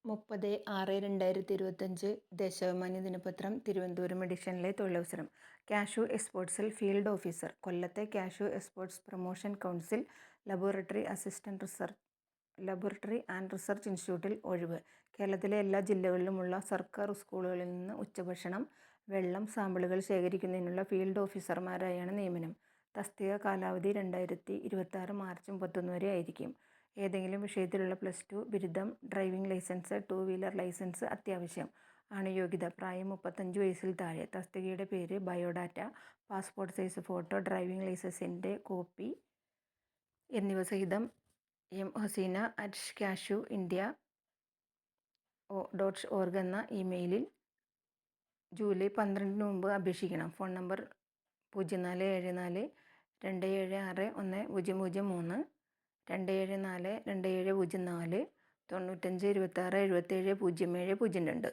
30/6/2025 ദേശാഭിമാനി ദിനപത്രം തിരുവനന്തപുരം എഡിഷനിലെ തൊഴിലവസരം. കാഷ്യൂ എക്സ്പോർട്സിൽ ഫീൽഡ് ഓഫീസർ. കൊല്ലത്തെ cashew exports promotion council laboratory and research ഇൻസ്റ്റിറ്റ്യൂട്ടിൽ ഒഴിവ്. കേരളത്തിലെ എല്ലാ ജില്ലകളിലുമുള്ള സർക്കാർ സ്കൂളുകളിൽ നിന്ന് ഉച്ചഭക്ഷണം, വെള്ളം സാമ്പിളുകൾ ശേഖരിക്കുന്നതിനുള്ള ഫീൽഡ് ഓഫീസർമാരായാണ് നിയമനം. തസ്തിക കാലാവധി 2026 മാർച്ച് 31 വരെ ആയിരിക്കും. ഏതെങ്കിലും വിഷയത്തിലുള്ള +2 ബിരുദം, ഡ്രൈവിംഗ് ലൈസൻസ്, 2 വീലർ ലൈസൻസ് അത്യാവശ്യം. ആണ് യോഗ്യത. പ്രായം 35 വയസ്സിൽ താഴെ. തസ്തികയുടെ പേര്, biodata, passport size photo, driving ലൈസൻസിൻ്റെ കോപ്പി എന്നിവ സഹിതം mhasina@cashew.india.org എന്ന ഇമെയിലിൽ ജൂലൈ 12 മുമ്പ് അപേക്ഷിക്കണം. Phone number 0474 276 1003, 274 2704, 95 26 77 07 02.